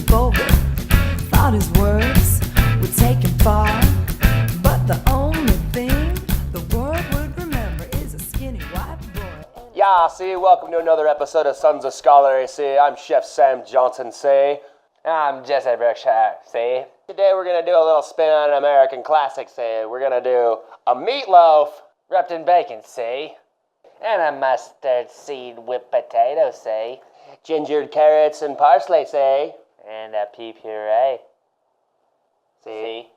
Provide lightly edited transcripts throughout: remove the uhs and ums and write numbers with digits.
forward. Thought his words would take him far, but the only thing the world would remember is a skinny white boy. Yeah, see, welcome to another episode of Sons of Scullery, see. I'm Chef Sam Johnson, see. I'm Jesse Berkshire, see. Today we're gonna do a little spin on an American classic, see. We're gonna do a meatloaf wrapped in bacon, see. And a mustard seed whipped potato, see. Gingered carrots and parsley, see. And a pea puree, see.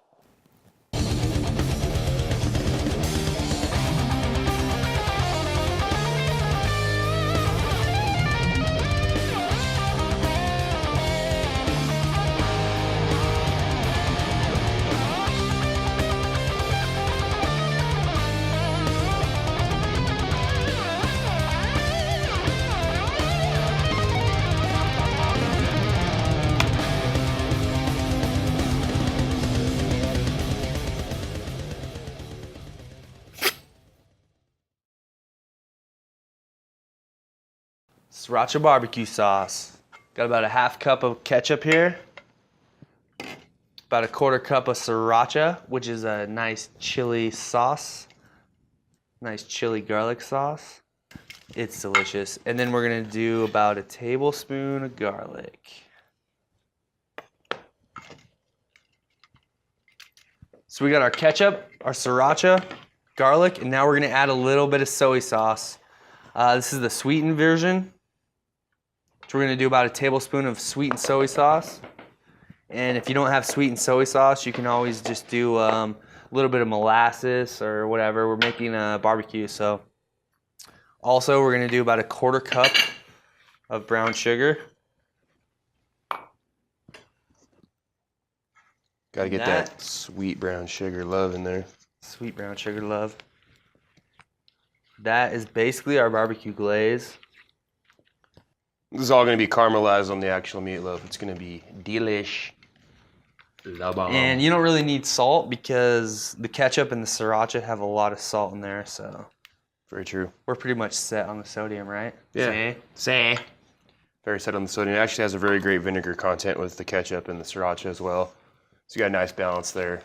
Sriracha barbecue sauce. Got about a half cup of ketchup here. About a quarter cup of sriracha, which is a nice chili sauce. Nice chili garlic sauce. It's delicious. And then we're gonna do about a tablespoon of garlic. So we got our ketchup, our sriracha, garlic, and now we're gonna add a little bit of soy sauce. This is the sweetened version. So we're gonna do about a tablespoon of sweet and soy sauce. And if you don't have sweet and soy sauce, you can always just do a little bit of molasses or whatever. We're making a barbecue, so. Also, we're gonna do about a quarter cup of brown sugar. Gotta get that sweet brown sugar love in there. Sweet brown sugar love. That is basically our barbecue glaze. This is all going to be caramelized on the actual meatloaf. It's going to be delish. And you don't really need salt because the ketchup and the sriracha have a lot of salt in there, so. Very true. We're pretty much set on the sodium, right? Yeah. See? Very set on the sodium. It actually has a very great vinegar content with the ketchup and the sriracha as well. So you got a nice balance there.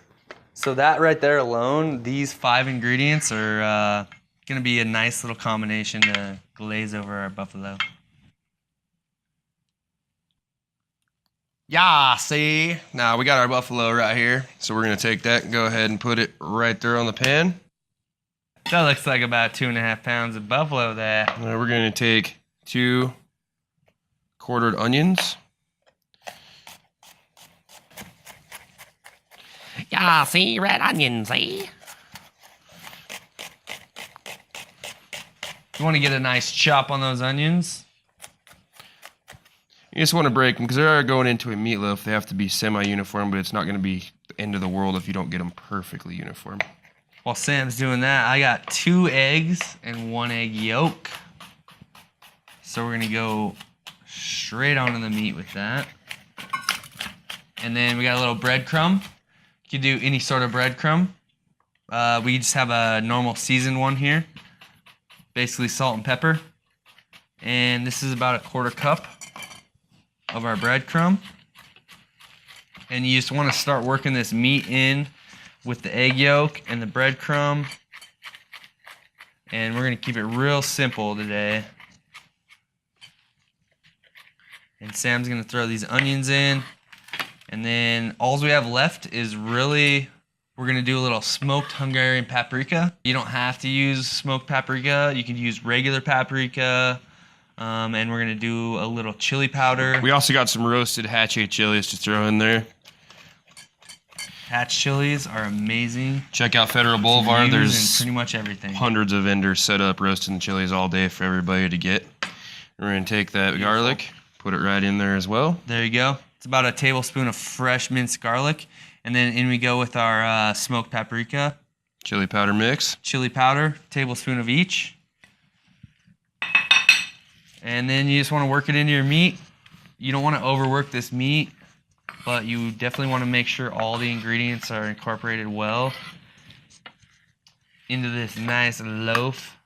So that right there alone, these 5 ingredients are going to be a nice little combination to glaze over our buffalo. Yeah, see? Now we got our buffalo right here. So we're going to take that and go ahead and put it right there on the pan. That looks like about 2.5 pounds of buffalo there. Now we're going to take 2 quartered onions. Yeah, see, red onions, see? You want to get a nice chop on those onions. You just want to break them because they're going into a meatloaf. They have to be semi-uniform, but it's not going to be the end of the world if you don't get them perfectly uniform. While Sam's doing that, I got 2 eggs and 1 egg yolk. So we're going to go straight onto the meat with that. And then we got a little breadcrumb. You can do any sort of breadcrumb. We just have a normal seasoned one here. Basically salt and pepper. And this is about a quarter cup of our breadcrumb. And you just want to start working this meat in with the egg yolk and the breadcrumb. And we're going to keep it real simple today. And Sam's going to throw these onions in. And then all we have left is really, we're going to do a little smoked Hungarian paprika. You don't have to use smoked paprika. You can use regular paprika. And we're going to do a little chili powder. We also got some roasted Hatch chilies to throw in there. Hatch chilies are amazing. Check out Federal Boulevard. There's pretty much everything. Hundreds of vendors set up roasting chilies all day for everybody to get. We're going to take that garlic, put it right in there as well. There you go. It's about a tablespoon of fresh minced garlic. And then in we go with our smoked paprika. Chili powder mix. Chili powder, tablespoon of each. And then you just want to work it into your meat. You don't want to overwork this meat, but you definitely want to make sure all the ingredients are incorporated well into this nice loaf.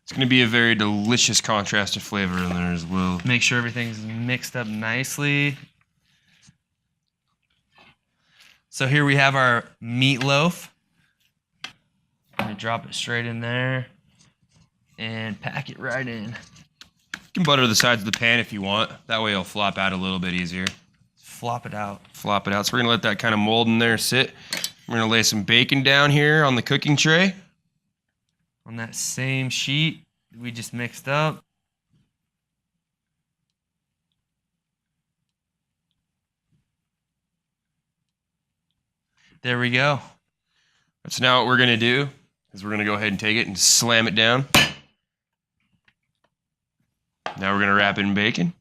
It's going to be a very delicious contrast of flavor in there as well. Make sure everything's mixed up nicely. So here we have our meatloaf. I'm gonna drop it straight in there and pack it right in. You can butter the sides of the pan if you want. That way it'll flop out a little bit easier. Flop it out. Flop it out. So we're gonna let that kind of mold in there sit. We're gonna lay some bacon down here on the cooking tray. On that same sheet we just mixed up. There we go. So now what we're gonna do is we're gonna go ahead and take it and slam it down. Now we're gonna wrap it in bacon.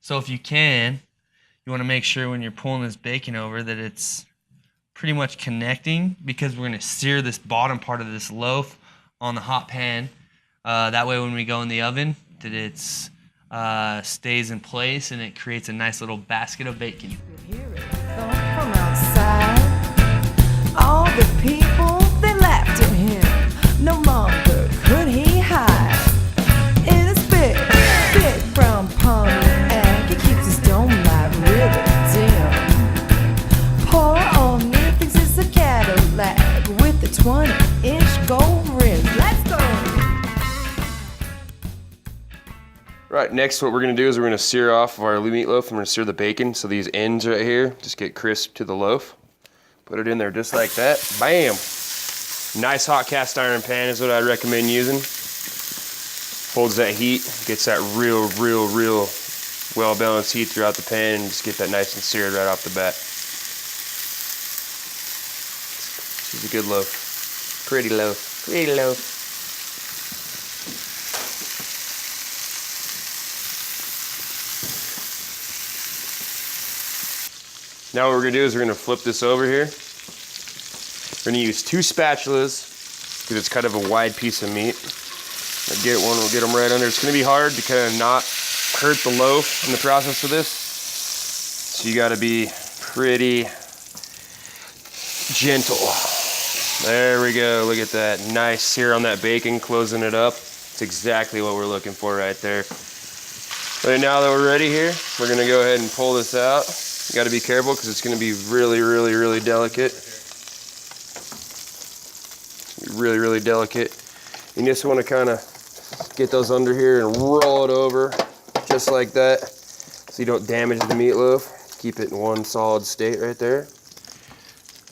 So if you can, you want to make sure when you're pulling this bacon over that it's pretty much connecting, because we're going to sear this bottom part of this loaf on the hot pan. That way when we go in the oven, that it's stays in place and it creates a nice little basket of bacon. You hear it thump from outside. All the people, they laughed at him. No longer could he hide. In his big brown P.O.N.T.I.A.C, he keeps his dome light really dim. Poor old Nick thinks it's a Cadillac with a 20-inch gold rim. Let's go! Right, next what we're gonna do is we're gonna sear off of our meatloaf and we're gonna sear the bacon so these ends right here just get crisp to the loaf. Put it in there just like that. Bam! Nice hot cast iron pan is what I'd recommend using. Holds that heat, gets that real well balanced heat throughout the pan, and just get that nice and seared right off the bat. This is a good loaf. Pretty loaf. Pretty loaf. Now what we're gonna do is we're gonna flip this over here. We're gonna use 2 spatulas because it's kind of a wide piece of meat. I'll get one, we'll get them right under. It's gonna be hard to kind of not hurt the loaf in the process of this. So you gotta be pretty gentle. There we go, look at that. Nice sear on that bacon, closing it up. It's exactly what we're looking for right there. Right now that we're ready here, we're gonna go ahead and pull this out. You gotta be careful because it's gonna be really delicate. Really delicate. You just wanna kinda get those under here and roll it over just like that so you don't damage the meatloaf. Keep it in one solid state right there.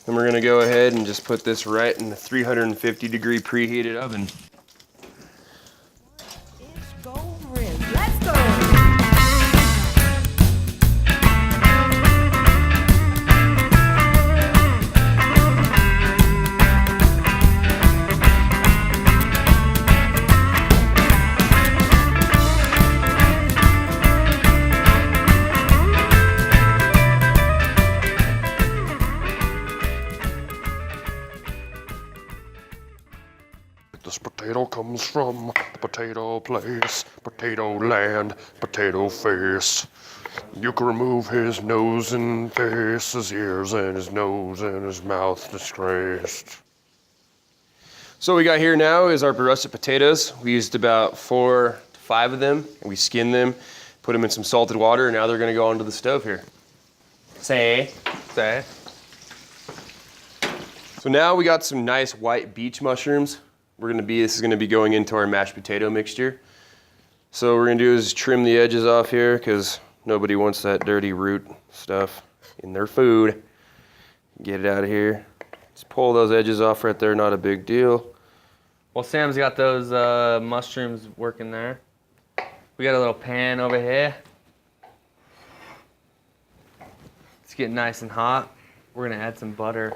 Then we're gonna go ahead and just put this right in the 350-degree preheated oven. Inch gold rim. Let's go! This potato comes from the potato place, potato land, potato face. You can remove his nose and face, his ears and his nose and his mouth disgraced. So what we got here now is our russet potatoes. We used about 4 to 5 of them, and we skinned them, put them in some salted water, and now they're gonna go onto the stove here. Say. So now we got some nice white beech mushrooms. This is gonna be going into our mashed potato mixture. So what we're gonna do is trim the edges off here because nobody wants that dirty root stuff in their food. Get it out of here. Just pull those edges off right there, not a big deal. Well, Sam's got those mushrooms working there. We got a little pan over here. It's getting nice and hot. We're gonna add some butter.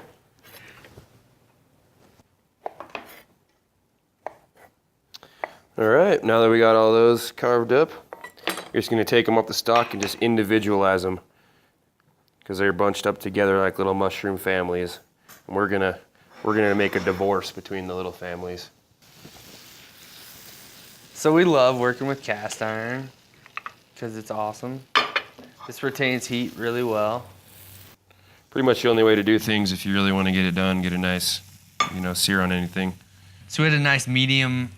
All right, now that we got all those carved up, you're just gonna take them off the stalk and just individualize them because they're bunched up together like little mushroom families. And we're gonna make a divorce between the little families. So we love working with cast iron because it's awesome. This retains heat really well. Pretty much the only way to do things if you really want to get it done, get a nice, sear on anything. So we had a nice medium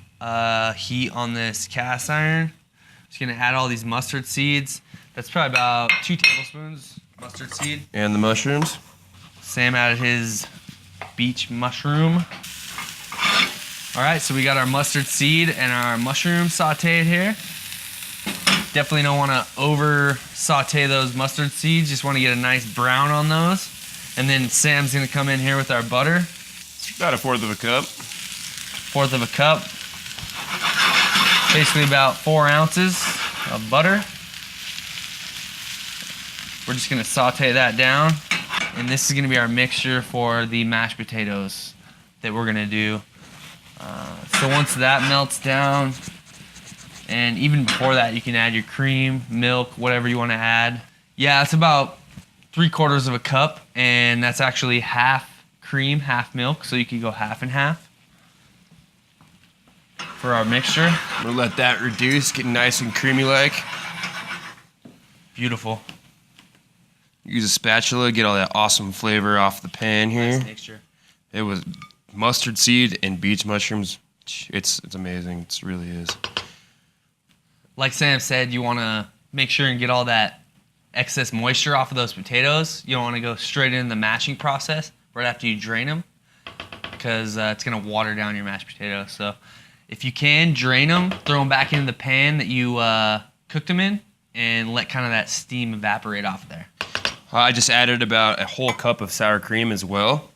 heat on this cast iron. Just gonna add all these mustard seeds. That's probably about 2 tablespoons mustard seed. And the mushrooms. Sam added his beach mushroom. All right, so we got our mustard seed and our mushroom sauteed here. Definitely don't want to over saute those mustard seeds. Just want to get a nice brown on those. And then Sam's gonna come in here with our butter. About 1/4 of a cup. 1/4 of a cup. Basically about 4 ounces of butter. We're just gonna saute that down. And this is gonna be our mixture for the mashed potatoes that we're gonna do. So once that melts down, and even before that, you can add your cream, milk, whatever you wanna add. Yeah, it's about 3/4 of a cup, and that's actually half cream, half milk, so you can go half and half for our mixture. We'll let that reduce, get nice and creamy like. Beautiful. Use a spatula, get all that awesome flavor off the pan here. Nice mixture. It was mustard seed and beach mushrooms. It's amazing. It really is. Like Sam said, you want to make sure and get all that excess moisture off of those potatoes. You don't want to go straight into the mashing process right after you drain them, because it's going to water down your mashed potatoes. So if you can, drain them, throw them back into the pan that you cooked them in, and let kind of that steam evaporate off of there. I just added about a whole cup of sour cream as well.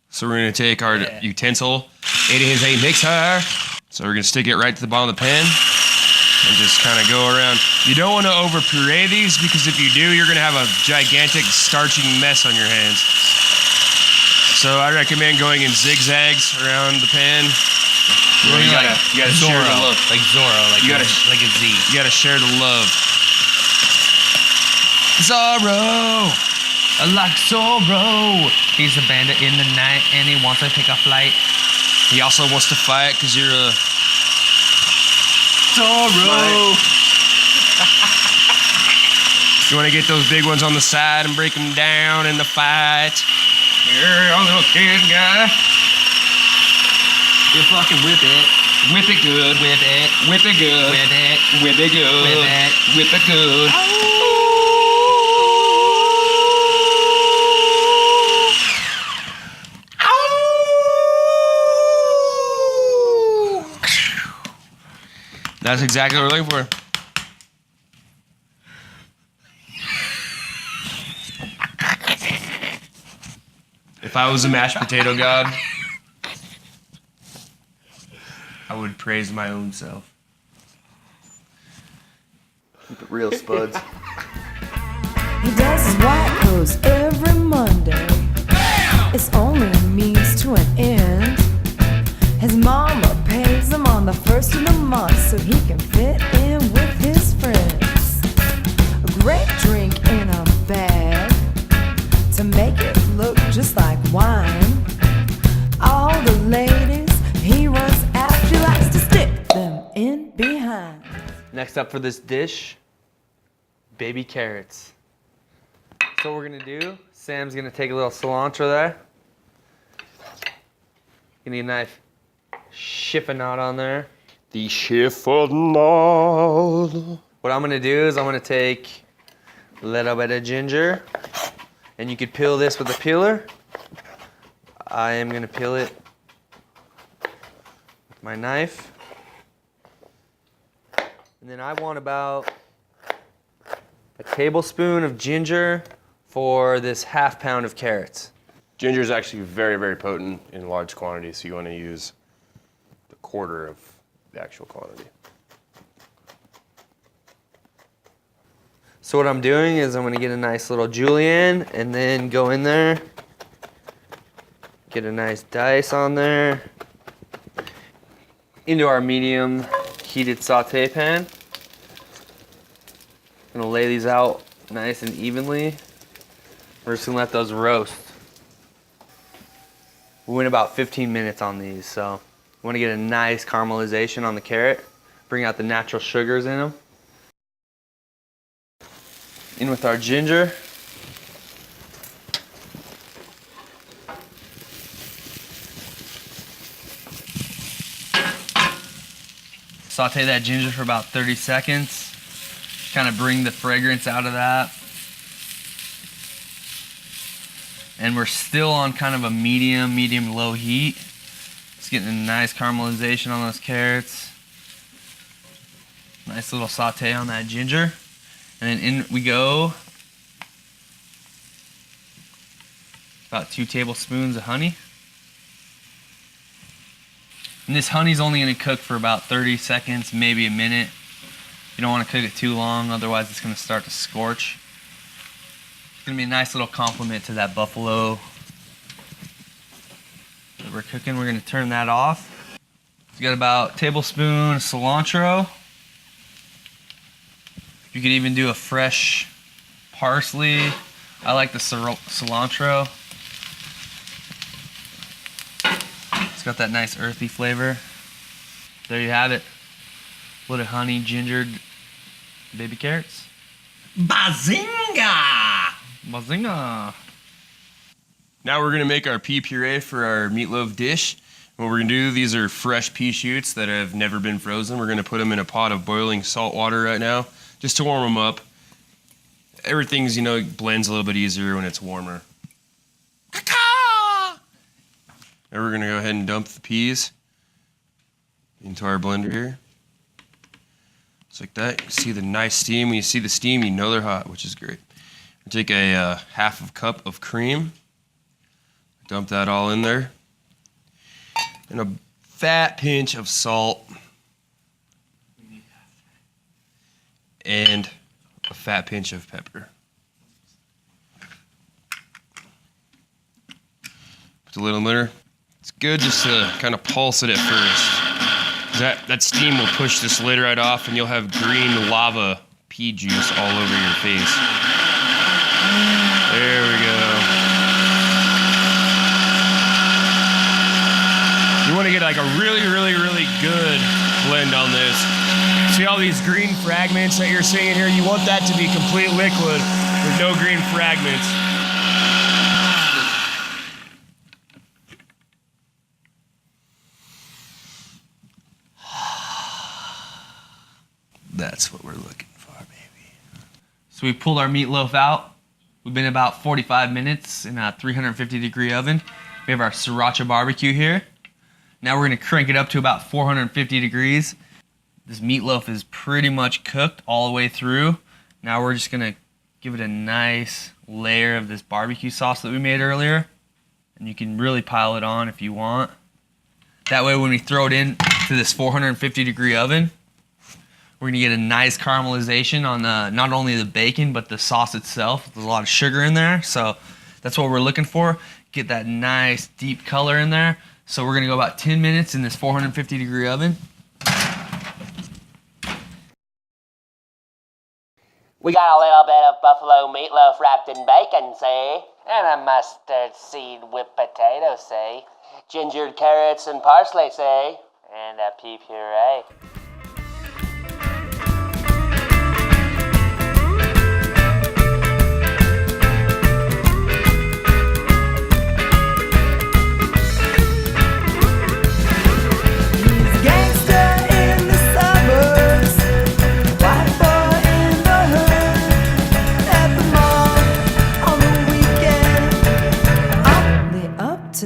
So we're gonna take our utensil. It is a mixer. So we're gonna stick it right to the bottom of the pan and just kind of go around. You don't want to over puree these, because if you do, you're gonna have a gigantic starchy mess on your hands. So I recommend going in zigzags around the pan. You gotta share the love. Like Zorro, like like a Z. You gotta share the love. Zorro! I like Zorro. He's a bandit in the night and he wants to take a flight. He also wants to fight because you're a Zorro. You want to get those big ones on the side and break them down in the fight. You're a little kid guy. You fucking whip it. Whip it good. Whip it. Whip it good. Whip it. Whip it good. Whip it. Whip it good. That's exactly what we're looking for. If I was a mashed potato god, I would praise my own self. Keep it real, Spuds. He does his white clothes every Monday. It's only a means to an end. His mama pays him on the first of the month so he can fit in with his friends. A great drink in a bag to make it look just like wine. All the ladies he runs after, he likes to stick them in behind. Next up for this dish, baby carrots. So what we're gonna do, Sam's gonna take a little cilantro there. You need a knife. Chiffonade on there. The chiffonade. What I'm gonna do is I'm gonna take a little bit of ginger, and you could peel this with a peeler. I am gonna peel it with my knife. And then I want about a tablespoon of ginger for this 1/2 pound of carrots. Ginger is actually very, very potent in large quantities, so you want to use the 1/4 of the actual quantity. So what I'm doing is I'm gonna get a nice little julienne and then go in there, get a nice dice on there, into our medium heated saute pan. Gonna lay these out nice and evenly. We're just gonna let those roast. We went about 15 minutes on these, so we wanna get a nice caramelization on the carrot, bring out the natural sugars in them. In with our ginger. Saute that ginger for about 30 seconds. Kind of bring the fragrance out of that. And we're still on kind of a medium-low heat. Just getting a nice caramelization on those carrots. Nice little saute on that ginger. And then in we go. About 2 tablespoons of honey. And this honey's only going to cook for about 30 seconds, maybe a minute. You don't want to cook it too long, otherwise it's going to start to scorch. It's going to be a nice little complement to that buffalo that we're cooking. We're going to turn that off. We got about a tablespoon of cilantro. You could even do a fresh parsley. I like the cilantro. It's got that nice earthy flavor. There you have it. Little honey gingered baby carrots. Bazinga! Bazinga! Now we're gonna make our pea puree for our meatloaf dish. What we're gonna do, these are fresh pea shoots that have never been frozen. We're gonna put them in a pot of boiling salt water right now, just to warm them up. Everything's, blends a little bit easier when it's warmer. Now we're gonna go ahead and dump the peas into our blender here. Just like that. You see the nice steam. When you see the steam, you know they're hot, which is great. Take a half of cup of cream. Dump that all in there. And a fat pinch of salt. And a fat pinch of pepper. Put the lid on there. It's good just to kind of pulse it at first. That steam will push this lid right off and you'll have green lava pea juice all over your face. There we go. You want to get like a really good blend on this. See all these green fragments that you're seeing here? You want that to be complete liquid with no green fragments. That's what we're looking for, baby. So we pulled our meatloaf out. We've been about 45 minutes in a 350 degree oven. We have our Sriracha BBQ here. Now we're gonna crank it up to about 450 degrees. This meatloaf is pretty much cooked all the way through. Now we're just gonna give it a nice layer of this barbecue sauce that we made earlier. And you can really pile it on if you want. That way when we throw it in to this 450 degree oven, we're gonna get a nice caramelization on not only the bacon, but the sauce itself. There's a lot of sugar in there, so that's what we're looking for. Get that nice deep color in there. So we're gonna go about 10 minutes in this 450 degree oven. We got a little bit of buffalo meatloaf wrapped in bacon, see? And a mustard seed whipped potato, see? Gingered carrots and parsley, see? And a pea puree.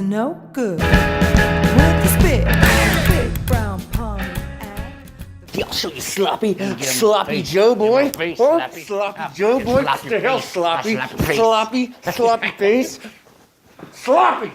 No good with the spit, big brown P.O.N.T.I.A.C. I'll show you sloppy Joe boy. Oh, sloppy Joe boy. What the hell, sloppy face. Sloppy.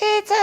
It's a